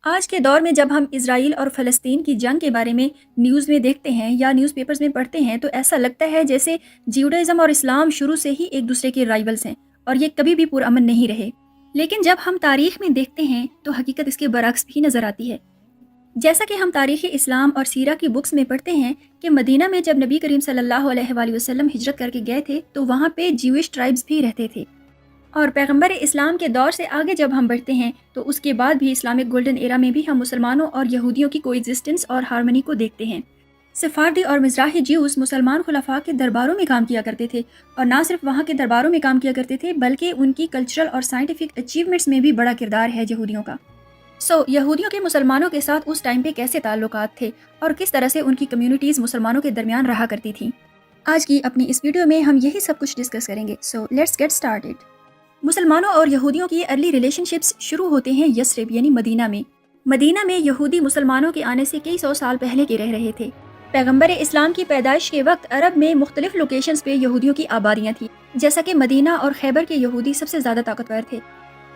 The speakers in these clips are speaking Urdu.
آج کے دور میں جب ہم اسرائیل اور فلسطین کی جنگ کے بارے میں نیوز میں دیکھتے ہیں یا نیوز پیپرز میں پڑھتے ہیں تو ایسا لگتا ہے جیسے جیوڈائزم اور اسلام شروع سے ہی ایک دوسرے کے رائیولز ہیں اور یہ کبھی بھی پرامن نہیں رہے۔ لیکن جب ہم تاریخ میں دیکھتے ہیں تو حقیقت اس کے برعکس بھی نظر آتی ہے۔ جیسا کہ ہم تاریخ اسلام اور سیرہ کی بکس میں پڑھتے ہیں کہ مدینہ میں جب نبی کریم صلی اللہ علیہ وآلہ وسلم ہجرت کر کے گئے تھے تو وہاں پہ جیوش ٹرائبز بھی رہتے تھے، اور پیغمبر اسلام کے دور سے آگے جب ہم بڑھتے ہیں تو اس کے بعد بھی اسلامک گولڈن ایرا میں بھی ہم مسلمانوں اور یہودیوں کی کوئی ایگزسٹنس اور ہارمنی کو دیکھتے ہیں۔ سفاردی اور مزراحی جیوز مسلمان خلفاء کے درباروں میں کام کیا کرتے تھے، اور نہ صرف وہاں کے درباروں میں کام کیا کرتے تھے بلکہ ان کی کلچرل اور سائنٹیفک اچیومنٹس میں بھی بڑا کردار ہے یہودیوں کا۔ یہودیوں کے مسلمانوں کے ساتھ اس ٹائم پہ کیسے تعلقات تھے اور کس طرح سے ان کی کمیونٹیز مسلمانوں کے درمیان رہا کرتی تھیں، آج کی اپنی اس ویڈیو میں ہم یہی سب کچھ ڈسکس کریں گے۔ Let's get started. مسلمانوں اور یہودیوں کی ارلی ریلیشن شپس شروع ہوتے ہیں یثرب یعنی مدینہ میں۔ مدینہ میں یہودی مسلمانوں کے آنے سے کئی سو سال پہلے کے رہ رہے تھے۔ پیغمبر اسلام کی پیدائش کے وقت عرب میں مختلف لوکیشنز پہ یہودیوں کی آبادیاں تھیں، جیسا کہ مدینہ اور خیبر کے یہودی سب سے زیادہ طاقتور تھے۔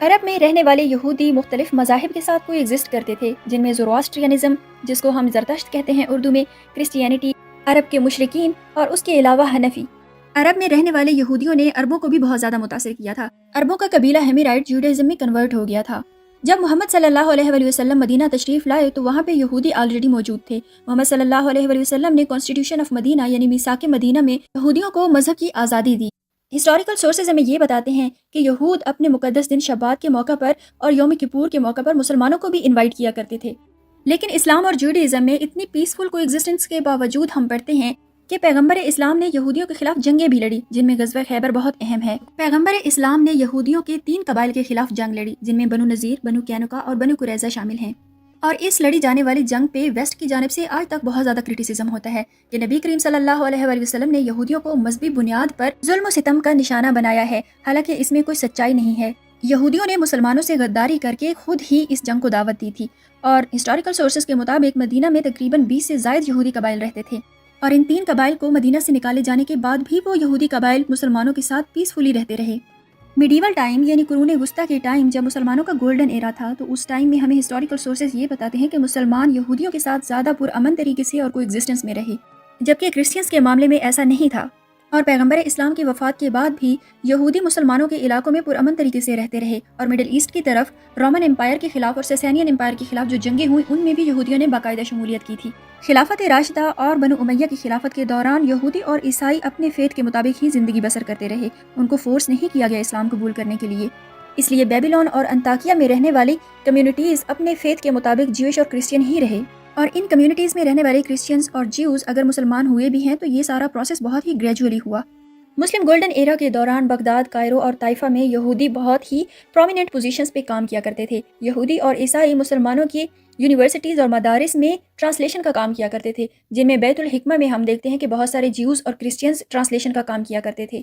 عرب میں رہنے والے یہودی مختلف مذاہب کے ساتھ کوئی ایگزسٹ کرتے تھے، جن میں زoroastrianism، جس کو ہم زرتشت کہتے ہیں اردو میں، کرسچینٹی، عرب کے مشرکین اور اس کے علاوہ حنفی۔ عرب میں رہنے والے یہودیوں نے عربوں کو بھی بہت زیادہ متاثر کیا تھا۔ عربوں کا قبیلہ ہیمیرائٹ جیوڈائزم میں کنورٹ ہو گیا تھا۔ جب محمد صلی اللہ علیہ وآلہ وسلم مدینہ تشریف لائے تو وہاں پہ یہودی آلریڈی موجود تھے۔ محمد صلی اللہ علیہ وآلہ وسلم نے کانسٹیٹیوشن آف مدینہ یعنی میثاق مدینہ میں یہودیوں کو مذہب کی آزادی دی۔ ہسٹوریکل سورسز ہمیں یہ بتاتے ہیں کہ یہود اپنے مقدس دن شبات کے موقع پر اور یوم کپور کے موقع پر مسلمانوں کو بھی انوائٹ کیا کرتے تھے۔ لیکن اسلام اور جیوڈائزم میں اتنی پیسفل کو ایگزسٹنس کے باوجود ہم پڑھتے ہیں کہ پیغمبر اسلام نے یہودیوں کے خلاف جنگیں بھی لڑی، جن میں غزوہ خیبر بہت اہم ہے۔ پیغمبر اسلام نے یہودیوں کے 3 قبائل کے خلاف جنگ لڑی، جن میں بنو نذیر، بنو قینقاع اور بنو قریظہ شامل ہیں۔ اور اس لڑی جانے والی جنگ پہ ویسٹ کی جانب سے آج تک بہت زیادہ کرٹیسزم ہوتا ہے کہ نبی کریم صلی اللہ علیہ وآلہ وسلم نے یہودیوں کو مذہبی بنیاد پر ظلم و ستم کا نشانہ بنایا ہے، حالانکہ اس میں کوئی سچائی نہیں ہے۔ یہودیوں نے مسلمانوں سے غداری کر کے خود ہی اس جنگ کو دعوت دی تھی، اور ہسٹوریکل سورسز کے مطابق مدینہ میں تقریباً 20 سے زائد یہودی قبائل رہتے تھے، اور ان 3 قبائل کو مدینہ سے نکالے جانے کے بعد بھی وہ یہودی قبائل مسلمانوں کے ساتھ پیسفلی رہتے رہے۔ میڈیول ٹائم یعنی قرون وسطیٰ کے ٹائم جب مسلمانوں کا گولڈن ایرا تھا، تو اس ٹائم میں ہمیں ہسٹوریکل سورسز یہ بتاتے ہیں کہ مسلمان یہودیوں کے ساتھ زیادہ پرامن طریقے سے اور کوئی ایگزسٹنس میں رہے، جبکہ کرسچنس کے معاملے میں ایسا نہیں تھا۔ اور پیغمبر اسلام کی وفات کے بعد بھی یہودی مسلمانوں کے علاقوں میں پرامن طریقے سے رہتے رہے، اور مڈل ایسٹ کی طرف رومن امپائر کے خلاف اور سیسینین امپائر کے خلاف جو جنگیں ہوئی ان میں بھی یہودیوں نے باقاعدہ شمولیت کی تھی۔ خلافت راشدہ اور بنو امیہ کی خلافت کے دوران یہودی اور عیسائی اپنے فیتھ کے مطابق ہی زندگی بسر کرتے رہے، ان کو فورس نہیں کیا گیا اسلام قبول کرنے کے لیے۔ اس لیے بیبیلون اور انطاکیہ میں رہنے والی کمیونٹیز اپنے فیتھ کے مطابق جیوش اور کرسچین ہی رہے، اور ان کمیونٹیز میں رہنے والے کرسچینز اور جیوز اگر مسلمان ہوئے بھی ہیں تو یہ سارا پروسیس بہت ہی گریجولی ہوا۔ مسلم گولڈن ایرا کے دوران بغداد، کائرو اور طائفہ میں یہودی بہت ہی پرومیننٹ پوزیشنز پہ کام کیا کرتے تھے۔ یہودی اور عیسائی مسلمانوں کی یونیورسٹیز اور مدارس میں ٹرانسلیشن کا کام کیا کرتے تھے، جن میں بیت الحکمہ میں ہم دیکھتے ہیں کہ بہت سارے جیوز اور کرسچینز ٹرانسلیشن کا کام کیا کرتے تھے۔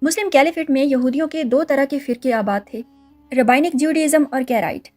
مسلم کیلیفیٹ میں یہودیوں کے 2 طرح کے فرقے آباد تھے، ربائنک جیوڈائزم اور کیرائٹ۔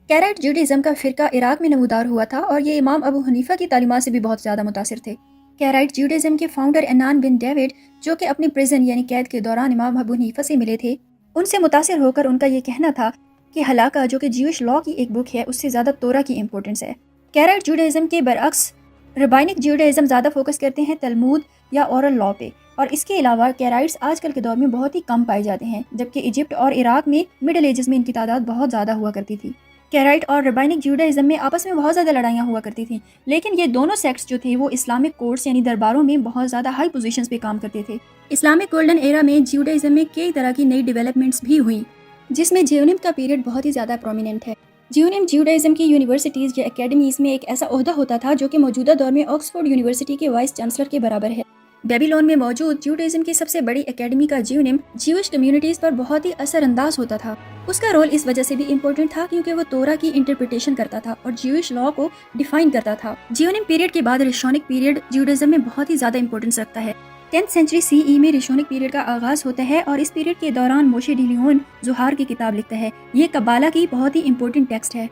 کیرائٹ جیوڈائزم کا فرقہ عراق میں نمودار ہوا تھا، اور یہ امام ابو حنیفہ کی تعلیمات سے بھی بہت زیادہ متاثر تھے۔ کیرائٹ جیوڈائزم کے فاؤنڈر انان بن ڈیوڈ، جو کہ اپنی پریزن یعنی قید کے دوران امام ابو حنیفہ سے ملے تھے، ان سے متاثر ہو کر ان کا یہ کہنا تھا کہ ہلاکہ، جو کہ جیوش لاء کی ایک بک ہے، اس سے زیادہ تورا کی امپورٹنس ہے۔ کیرائٹ جیوڈائزم کے برعکس ربائنک جیوڈائزم زیادہ فوکس کرتے ہیں تلمود یا اورل لاء پہ، اور اس کے علاوہ کیرائٹس آج کل کے دور میں بہت ہی کم پائے جاتے ہیں، جبکہ ایجپٹ اور عراق میں مڈل ایجز میں ان کی تعداد بہت زیادہ ہوا کرتی تھی۔ کیرائٹ اور ربائنک جیوڈائزم میں آپس میں بہت زیادہ لڑائیاں ہوا کرتی تھیں، لیکن یہ دونوں سیکٹس جو تھے وہ اسلامک کورٹس یعنی درباروں میں بہت زیادہ ہائی پوزیشنز پہ کام کرتے تھے۔ اسلامک گولڈن ایرا میں جیوڈائزم میں کئی طرح کی نئی ڈیولپمنٹس بھی ہوئیں، جس میں جیونم کا پیریڈ بہت ہی زیادہ پرومیننٹ ہے۔ جیونم جیوڈائزم کی یونیورسٹیز یا اکیڈمیز میں ایک ایسا عہدہ ہوتا تھا جو کہ موجودہ دور میں آکسفورڈ یونیورسٹی کے وائس چانسلر کے برابر ہے۔ بیبیلون میں موجود جیوڈائزم کی سب سے بڑی اکیڈمی کا جیونم جیوش کمیونٹیز پر بہت ہی اثر انداز ہوتا تھا۔ اس کا رول اس وجہ سے بھی امپورٹنٹ تھا کیونکہ وہ تورا کی انٹرپریٹیشن کرتا تھا اور جیوش لاء کو ڈیفائن کرتا تھا۔ جیونم پیریڈ کے بعد ریشونک پیریڈ جیوڈائزم میں بہت ہی زیادہ امپورٹنس رکھتا ہے۔ 10th سینچری سی ای میں ریشونک پیریڈ کا آغاز ہوتا ہے، اور اس پیریڈ کے دوران موشے ڈی لیون زہار کی کتاب لکھتا ہے۔ یہ قبالہ کی بہت ہی امپورٹنٹ ٹیکسٹ ہے۔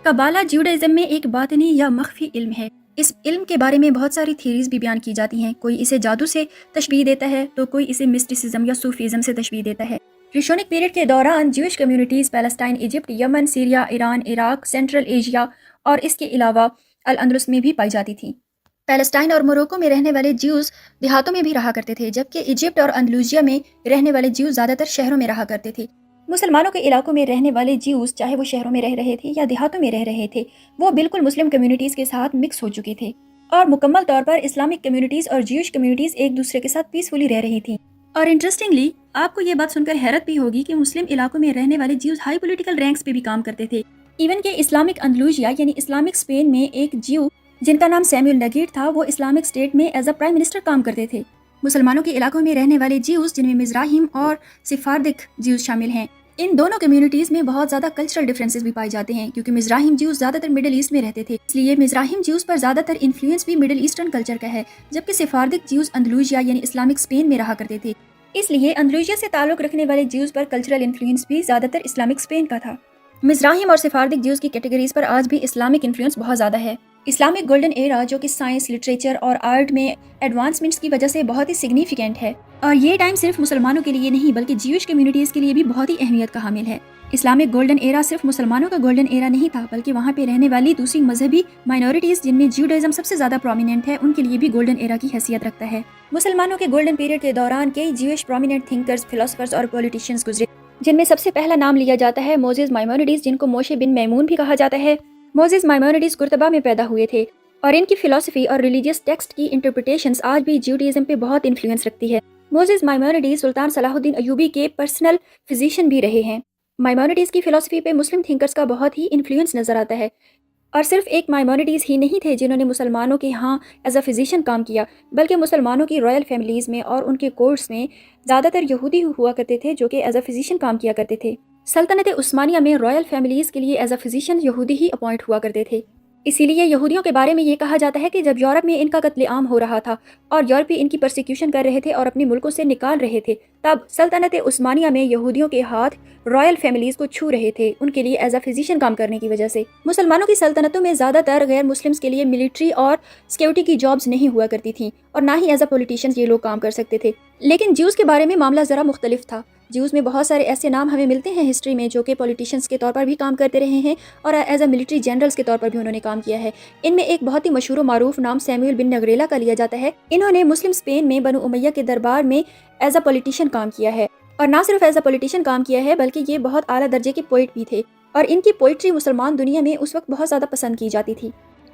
قبالہ جیوڈائزم میں ایک باطنی یا مخفی علم ہے۔ اس علم کے بارے میں بہت ساری تھیریز بھی بیان کی جاتی ہیں، کوئی اسے جادو سے تشبیہ دیتا ہے تو کوئی اسے مسٹیسزم یا صوفیزم سے تشبیہ دیتا ہے۔ ریشونک پیریڈ کے دوران Jewish communities Palestine, Egypt, Yemen, Syria, Iran, Iraq, central Asia اور اس کے علاوہ الاندلس میں بھی پائی جاتی تھیں۔ پیلسٹائن اور موروکو میں رہنے والے جیوز دیہاتوں میں بھی رہا کرتے تھے، جبکہ ایجپٹ اور اندلوسیا میں رہنے والے جیوز زیادہ تر شہروں میں رہا کرتے تھے۔ مسلمانوں کے علاقوں میں رہنے والے جیوز، چاہے وہ شہروں میں رہ رہے تھے یا دیہاتوں میں رہ رہے تھے، وہ بالکل مسلم کمیونٹیز کے ساتھ مکس ہو چکے تھے اور مکمل طور پر اسلامک کمیونٹیز اور جیوش کمیونٹیز ایک دوسرے کے ساتھ پیسفلی رہ رہی تھیں۔ اور انٹرسٹنگلی آپ کو یہ بات سن کر حیرت بھی ہوگی کہ مسلم علاقوں میں رہنے والے جیوز ہائی پولیٹیکل رینکس پہ بھی کام کرتے تھے۔ ایون کہ اسلامک اندلوسیا یعنی اسلامک اسپین میں ایک جیو جن کا نام سیمیول نگیٹ تھا، وہ اسلامک اسٹیٹ میں ایز اے پرائم منسٹر کام کرتے تھے۔ مسلمانوں کے علاقوں میں رہنے والے جیوز، جن میں مزراہیم اور سفاردک جیوز شامل ہیں، ان دونوں کمیونٹیز میں بہت زیادہ کلچرل ڈفرینسز بھی پائے جاتے ہیں، کیونکہ مزراہیم جیوز زیادہ تر مڈل ایسٹ میں رہتے تھے، اس لیے مزراہیم جیوز پر زیادہ تر انفلوئنس بھی مڈل ایسٹرن کلچر کا ہے، جبکہ سفاردک جیوز اندلوسیا یعنی اسلامک اسپین میں رہا کرتے تھے۔ اس لیے اندلوسیا سے تعلق رکھنے والے جیوز پر کلچرل انفلوئنس بھی زیادہ تر اسلامک اسپین کا تھا۔ مزراہیم اور سفاردک جیوز کی کیٹیگریز پر آج بھی اسلامک انفلوئنس بہت زیادہ ہے۔ اسلامک گولڈن ایرا، جو کہ سائنس، لٹریچر اور آرٹ میں ایڈوانسمنٹس کی وجہ سے بہت ہی سگنیفیکینٹ ہے، اور یہ ٹائم صرف مسلمانوں کے لیے نہیں بلکہ جیوش کمیونٹیز کے لیے بھی بہت ہی اہمیت کا حامل ہے۔ اسلامک گولڈن ایرا صرف مسلمانوں کا گولڈن ایرا نہیں تھا، بلکہ وہاں پہ رہنے والی دوسری مذہبی مائنورٹیز، جن میں جیوڈائزم سب سے زیادہ پرومیننٹ ہے، ان کے لیے بھی گولڈن ایرا کی حیثیت رکھتا ہے۔ مسلمانوں کے گولڈن پیریڈ کے دوران کئی جیوش پرومیننٹ تھنکرز، فلاسفرز اور پولیٹیشینز گزرے، جن میں سب سے پہلا نام لیا جاتا ہے موزیز مائمونیڈیز، جن کو موشے بن میمون بھی کہا جاتا ہے۔ موزیز مائمونیڈیز قرطبہ میں پیدا ہوئے تھے اور ان کی فلسفی اور ریلیجیس ٹیکسٹ کی انٹرپریٹیشنز آج بھی جیوڈیزم پہ بہت انفلوئنس رکھتی ہے۔ موزیز مائمونیڈیز سلطان صلاح الدین ایوبی کے پرسنل فزیشین بھی رہے ہیں۔ مائمونیڈیز کی فلسفی پہ مسلم تھنکرز کا بہت ہی انفلوئنس نظر آتا ہے، اور صرف ایک مائمونیڈیز ہی نہیں تھے جنہوں نے مسلمانوں کے ہاں ایز اے فزیشین کام کیا، بلکہ مسلمانوں کی رائل فیملیز میں اور ان کے کورٹس میں زیادہ تر یہودی ہوا کرتے تھے جو کہ ایز اے فزیشین کام کیا کرتے تھے۔ سلطنت عثمانیہ میں رائل فیملیز کے لیے ایز اے فزیشین یہودی ہی اپوائنٹ ہوا کرتے تھے۔ اسی لیے یہودیوں کے بارے میں یہ کہا جاتا ہے کہ جب یورپ میں ان کا قتل عام ہو رہا تھا اور یورپی ان کی پرسیکیوشن کر رہے تھے اور اپنے ملکوں سے نکال رہے تھے، تب سلطنت عثمانیہ میں یہودیوں کے ہاتھ رائل فیملیز کو چھو رہے تھے، ان کے لیے ایز اے فزیشین کام کرنے کی وجہ سے۔ مسلمانوں کی سلطنتوں میں زیادہ تر غیر مسلمز کے لیے ملٹری اور سیکیورٹی کی جابز نہیں ہوا کرتی تھیں، اور نہ ہی ایز اے پولیٹیشینز یہ لوگ کام کر سکتے تھے۔ لیکن جیوز کے بارے میں معاملہ ذرا مختلف تھا۔ جیوز میں بہت سارے ایسے نام ہمیں ملتے ہیں ہسٹری میں جو کہ پولیٹیشینز کے طور پر بھی کام کرتے رہے ہیں اور ایز اے ملٹری جنرلز کے طور پر بھی انہوں نے کام کیا ہے۔ ان میں ایک بہت ہی مشہور و معروف نام سیمیول بن نگریلا کا لیا جاتا ہے۔ انہوں نے مسلم اسپین میں بنو امیہ کے دربار میں ایز اے پولیٹیشین کام کیا ہے، اور نہ صرف ایز اے پولیٹیشین کام کیا ہے بلکہ یہ بہت اعلیٰ درجے کے پوئٹ بھی تھے، اور ان کی پوئٹری مسلمان دنیا میں اس وقت بہت زیادہ پسند کی جاتی تھی۔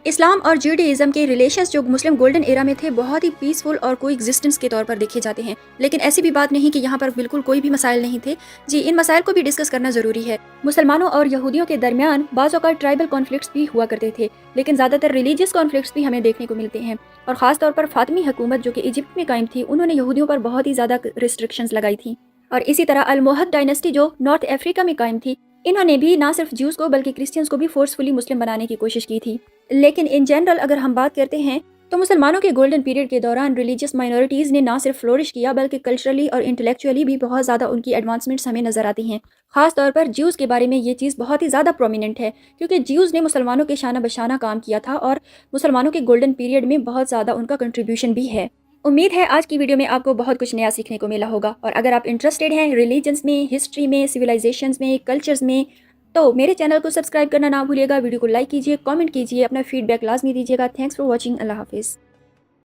اسلام اور جیوڈیزم کے ریلیشنز جو مسلم گولڈن ایرا میں تھے بہت ہی پیسفل اور کوئی ایگزسٹنس کے طور پر دیکھے جاتے ہیں، لیکن ایسی بھی بات نہیں کہ یہاں پر بالکل کوئی بھی مسائل نہیں تھے۔ جی، ان مسائل کو بھی ڈسکس کرنا ضروری ہے۔ مسلمانوں اور یہودیوں کے درمیان بعض اوقات ٹرائبل کانفلکٹس بھی ہوا کرتے تھے، لیکن زیادہ تر ریلیجیس کانفلکٹس بھی ہمیں دیکھنے کو ملتے ہیں، اور خاص طور پر فاطمی حکومت جو کہ ایجپٹ میں قائم تھی، انہوں نے یہودیوں پر بہت ہی زیادہ ریسٹرکشنز لگائی تھیں۔ اور اسی طرح الموہد ڈائنسٹی جو نارتھ افریقہ میں قائم تھی، انہوں نے بھی نہ صرف جیوز کو بلکہ کرسچنز کو بھی فورسفلی مسلم بنانے کی کوشش کی تھی۔ لیکن ان جنرل اگر ہم بات کرتے ہیں تو مسلمانوں کے گولڈن پیریڈ کے دوران ریلیجیس مائنورٹیز نے نہ صرف فلورش کیا بلکہ کلچرلی اور انٹلیکچولی بھی بہت زیادہ ان کی ایڈوانسمنٹس ہمیں نظر آتی ہیں۔ خاص طور پر جیوز کے بارے میں یہ چیز بہت ہی زیادہ پرومیننٹ ہے، کیونکہ جیوز نے مسلمانوں کے شانہ بشانہ کام کیا تھا اور مسلمانوں کے گولڈن پیریڈ میں بہت زیادہ ان کا کنٹریبیوشن بھی ہے۔ امید ہے آج کی ویڈیو میں آپ کو بہت کچھ نیا سیکھنے کو ملا ہوگا، اور اگر آپ انٹرسٹیڈ ہیں ریلیجنز میں، ہسٹری میں، سویلائزیشنز میں، کلچرز میں، تو میرے چینل کو سبسکرائب کرنا نہ بھولیے گا، ویڈیو کو لائک کیجیے، کامنٹ کیجیے، اپنا فیڈ بیک لازمی دیجیے گا۔ تھینکس فار واچنگ، اللہ حافظ۔